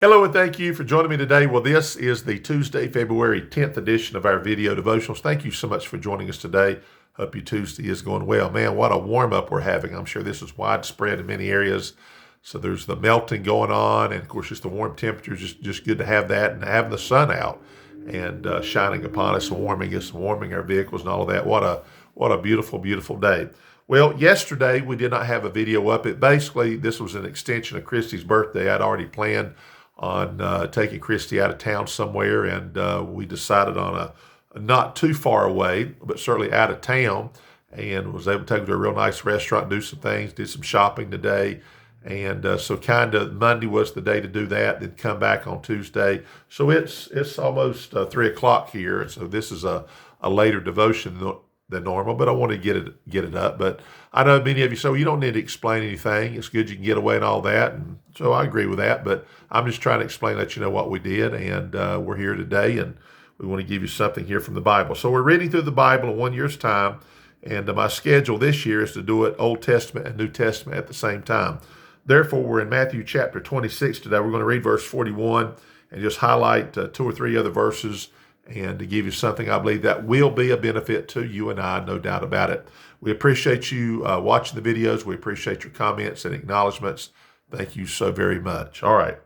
Hello and thank you for joining me today. Well, this is the Tuesday, February 10th edition of our video devotionals. Thank you so much for joining us today. Hope your Tuesday is going well. Man, what a warm up we're having. I'm sure this is widespread in many areas. So there's the melting going on, and of course, just the warm temperatures. Just good to have that, and having the sun out and shining upon us, and warming our vehicles, and all of that. What a beautiful, beautiful day. Well, yesterday we did not have a video up. This was an extension of Christy's birthday. I'd already planned on taking Christy out of town somewhere, and we decided on a not too far away, but certainly out of town, and was able to take her to a real nice restaurant, do some things, did some shopping today, and so kind of Monday was the day to do that, then come back on Tuesday. So it's almost 3 o'clock here, and so this is a later devotion than normal, but I want to get it up. But I know many of you say, well, you don't need to explain anything. It's good you can get away and all that. And so I agree with that, but I'm just trying to explain, let you know what we did. And we're here today, and we want to give you something here from the Bible. So we're reading through the Bible in 1 year's time. And my schedule this year is to do it Old Testament and New Testament at the same time. Therefore, we're in Matthew chapter 26 today. We're going to read verse 41 and just highlight two or three other verses, and to give you something I believe that will be a benefit to you and I, no doubt about it. We appreciate you watching the videos. We appreciate your comments and acknowledgments. Thank you so very much. All right,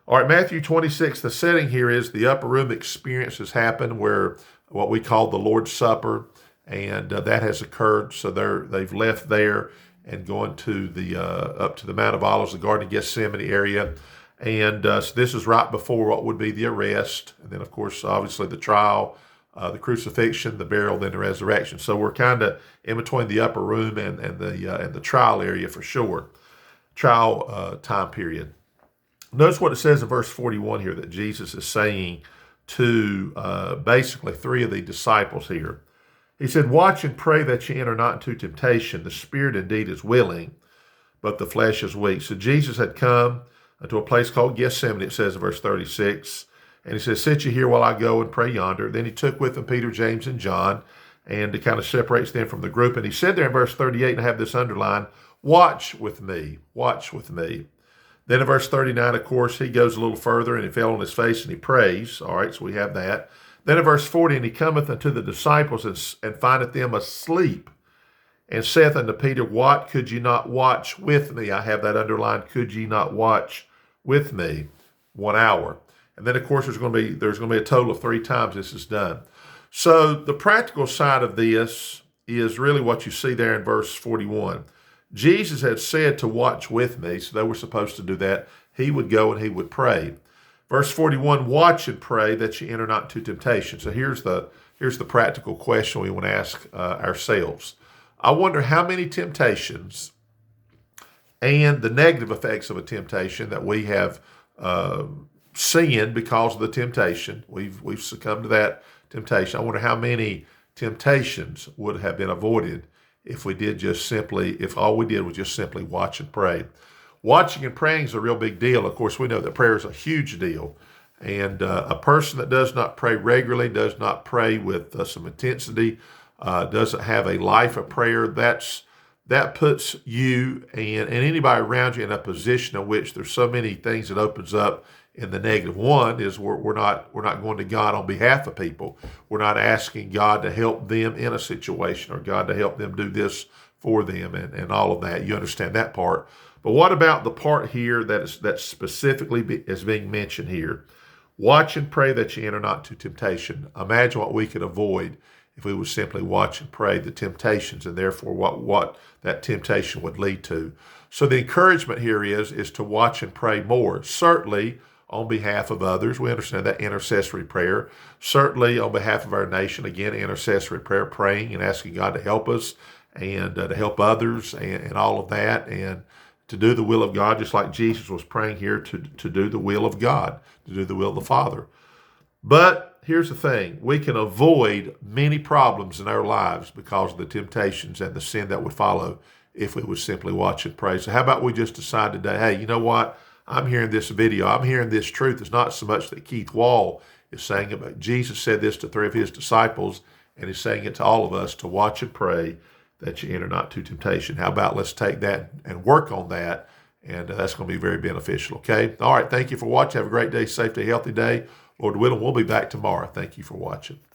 Matthew 26, the setting here is the upper room experience has happened, where what we call the Lord's Supper, and that has occurred. So they've left there and going to the up to the Mount of Olives, the Garden of Gethsemane area. And so this is right before what would be the arrest. And then, of course, obviously the trial, the crucifixion, the burial, then the resurrection. So we're kind of in between the upper room and the trial area for sure, trial time period. Notice what it says in verse 41 here, that Jesus is saying to basically three of the disciples here. He said, "Watch and pray that you enter not into temptation. The spirit indeed is willing, but the flesh is weak." So Jesus had come to a place called Gethsemane, it says in verse 36. And he says, "Sit you here while I go and pray yonder." Then he took with him Peter, James, and John, and it kind of separates them from the group. And he said there in verse 38, and I have this underlined, "Watch with me, watch with me." Then in verse 39, of course, he goes a little further, and he fell on his face and he prays. All right, so we have that. Then in verse 40, and he cometh unto the disciples and findeth them asleep, and saith unto Peter, "What, could ye not watch with me?" I have that underlined, "Could ye not watch with me 1 hour?" And then, of course, there's going to be a total of 3 times this is done. So the practical side of this is really what you see there in verse 41. Jesus had said to watch with me, so they were supposed to do that. He would go and he would pray. Verse 41, "Watch and pray that you enter not into temptation." So here's the practical question we want to ask ourselves. I wonder how many temptations and the negative effects of a temptation that we have seen because of the temptation. We've succumbed to that temptation. I wonder how many temptations would have been avoided if all we did was just simply watch and pray. Watching and praying is a real big deal. Of course, we know that prayer is a huge deal. And a person that does not pray regularly, does not pray with some intensity, doesn't have a life of prayer, that puts you and anybody around you in a position in which there's so many things that opens up in the negative. One is we're not going to God on behalf of people. We're not asking God to help them in a situation, or God to help them do this for them, and all of that. You understand that part. But what about the part here that specifically is being mentioned here? Watch and pray that you enter not into temptation. Imagine what we could avoid if we would simply watch and pray the temptations, and therefore what that temptation would lead to. So the encouragement here is to watch and pray more. Certainly on behalf of others. We understand that intercessory prayer. Certainly on behalf of our nation, again, intercessory prayer, praying and asking God to help us and to help others and all of that, and to do the will of God, just like Jesus was praying here to do the will of God, to do the will of the Father. But here's the thing. We can avoid many problems in our lives because of the temptations and the sin that would follow if we would simply watch and pray. So how about we just decide today, hey, you know what? I'm hearing this video. I'm hearing this truth. It's not so much that Keith Wall is saying it, but Jesus said this to 3 of his disciples, and he's saying it to all of us, to watch and pray that you enter not to temptation. How about let's take that and work on that And that's going to be very beneficial. Okay. All right. Thank you for watching. Have a great day, safe day, healthy day. Lord willing, we'll be back tomorrow. Thank you for watching.